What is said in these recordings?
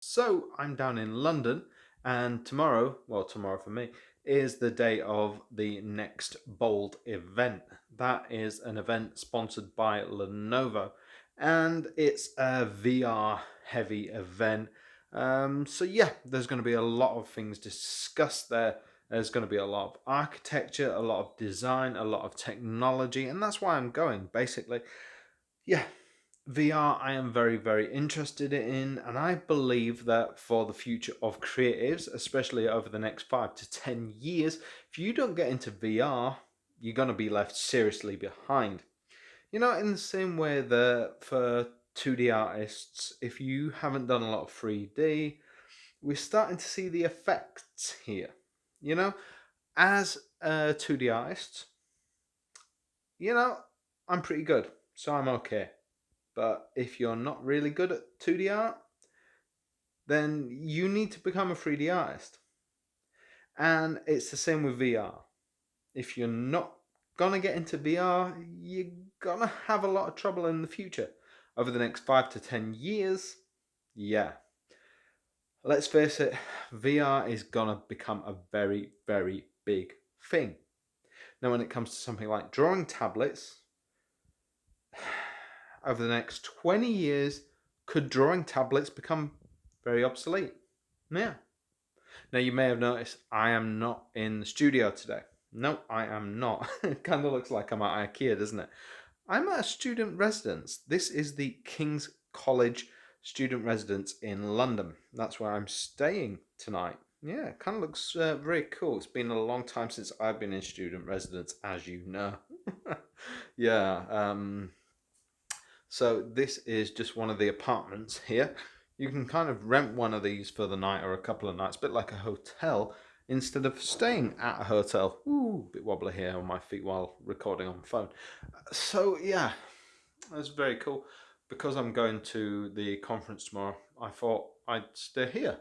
So I'm down in London, and tomorrow, well, tomorrow for me, is the day of the next Bold event. That is an event sponsored by Lenovo, and it's a VR heavy event. So, yeah, there's going to be a lot of things discussed there. There's going to be a lot of architecture, a lot of design, a lot of technology, and that's why I'm going, basically. Yeah, VR I am very, very interested in, and I believe that for the future of creatives, especially over the next 5 to 10 years, if you don't get into VR, you're going to be left seriously behind. In the same way that for 2D artists, if you haven't done a lot of 3D, we're starting to see the effects here. You know, as a 2D artist, you know, I'm pretty good, so I'm okay. But if you're not really good at 2D art, then you need to become a 3D artist. And it's the same with VR. If you're not gonna get into VR, you're gonna have a lot of trouble in the future. Over the next 5 to 10 years, yeah. Let's face it, VR is gonna become a very, very big thing. Now, when it comes to something like drawing tablets, over the next 20 years, could drawing tablets become very obsolete? Yeah. Now, you may have noticed I am not in the studio today. No, I am not. It kind of looks like I'm at IKEA, doesn't it? I'm at a student residence. This is the King's College student residence in London. That's where I'm staying tonight. Yeah, it kind of looks very cool. It's been a long time since I've been in student residence, as you know. Yeah, so this is just one of the apartments here. You can kind of rent one of these for the night or a couple of nights, a bit like a hotel, instead of staying at a hotel. Ooh, a bit wobbly here on my feet while recording on the phone. So yeah, that's very cool. Because I'm going to the conference tomorrow, I thought I'd stay here.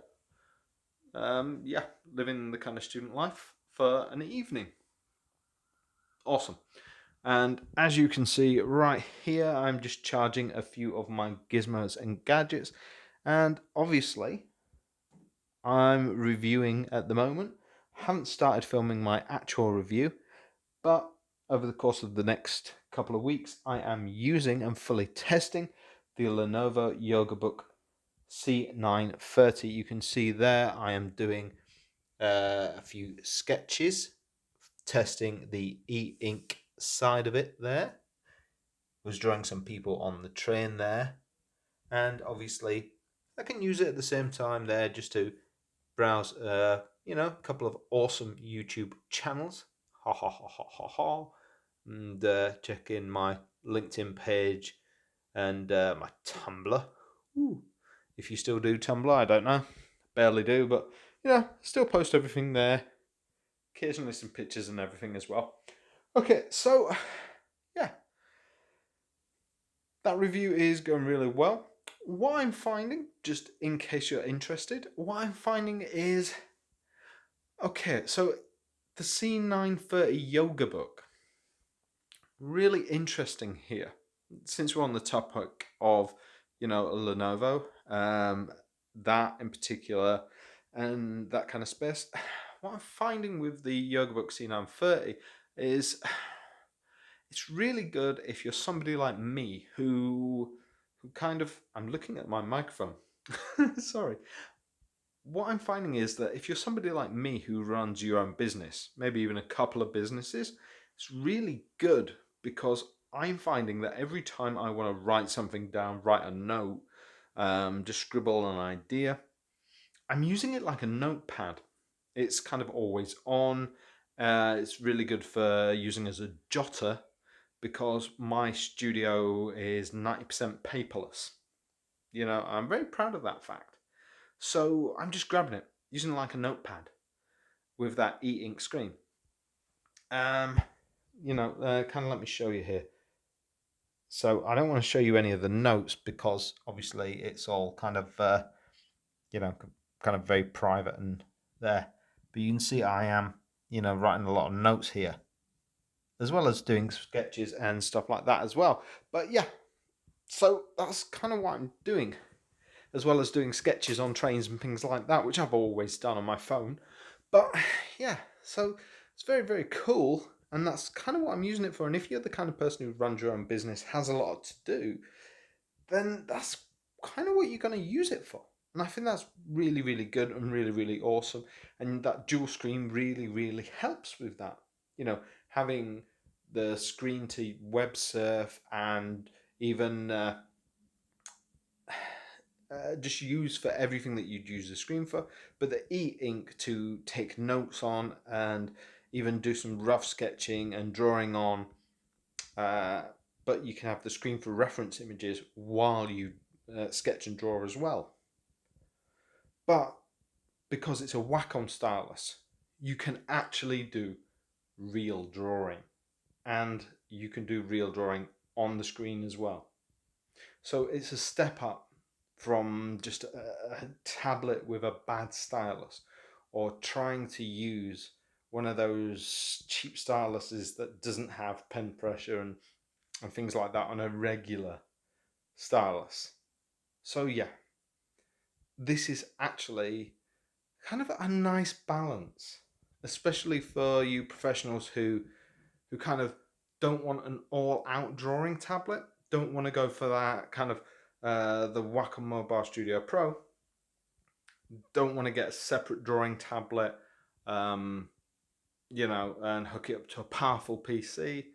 Yeah, living the kind of student life for an evening. Awesome. And as you can see right here, I'm just charging a few of my gizmos and gadgets. And obviously, I'm reviewing at the moment. Haven't started filming my actual review, but over the course of the next couple of weeks, I am using and fully testing the Lenovo Yoga Book C930. You can see there I am doing a few sketches, testing the e-ink side of it there. Was drawing some people on the train there, and obviously I can use it at the same time there just to browse, a couple of awesome YouTube channels, ha ha ha ha ha ha, and check in my LinkedIn page and my Tumblr. Ooh. If you still do Tumblr, I don't know, barely do, but still post everything there. Occasionally some pictures and everything as well. Okay, so yeah, that review is going really well. What I'm finding, just in case you're interested, what I'm finding is okay, so the C930 yoga book, really interesting here. Since we're on the topic of, Lenovo, that in particular, and that kind of space, what I'm finding with the yoga book C930 is it's really good if you're somebody like me who kind of, I'm looking at my microphone. Sorry. What I'm finding is that if you're somebody like me who runs your own business, maybe even a couple of businesses, it's really good because I'm finding that every time I want to write something down, write a note, just scribble an idea, I'm using it like a notepad. It's kind of always on. It's really good for using as a jotter because my studio is 90% paperless. I'm very proud of that fact. So I'm just grabbing it, using it like a notepad with that e-ink screen. Kind of let me show you here. So I don't want to show you any of the notes because obviously it's all kind of, you know, kind of very private and there. But you can see I am, writing a lot of notes here, as well as doing sketches and stuff like that as well. But yeah, so that's kind of what I'm doing. as well as doing sketches on trains and things like that, which I've always done on my phone. But yeah, so it's very, very cool, and that's kind of what I'm using it for. And if you're the kind of person who runs your own business, has a lot to do, then that's kind of what you're going to use it for. And I think that's really, really good and really, really awesome. And that dual screen really, really helps with that. You know, having the screen to web surf and even just use for everything that you'd use the screen for, but the e-ink to take notes on and even do some rough sketching and drawing on. But you can have the screen for reference images while you sketch and draw as well. But because it's a Wacom stylus, you can actually do real drawing, and you can do real drawing on the screen as well. So it's a step up from just a tablet with a bad stylus, or trying to use one of those cheap styluses that doesn't have pen pressure and things like that on a regular stylus. So yeah, this is actually kind of a nice balance, especially for you professionals who kind of don't want an all-out drawing tablet, don't want to go for that kind of the Wacom Mobile Studio Pro, don't want to get a separate drawing tablet, and hook it up to a powerful PC.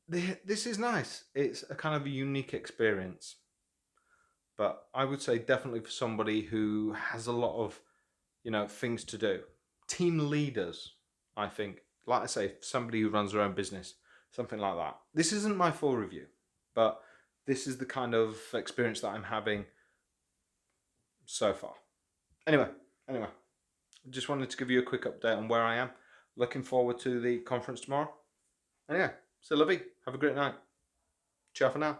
This is nice. It's a kind of a unique experience. But I would say definitely for somebody who has a lot of, things to do. Team leaders, I think. Like I say, somebody who runs their own business, something like that. This isn't my full review, but this is the kind of experience that I'm having so far. Anyway, just wanted to give you a quick update on where I am. Looking forward to the conference tomorrow. Anyway, c'est la vie. Have a great night. Ciao for now.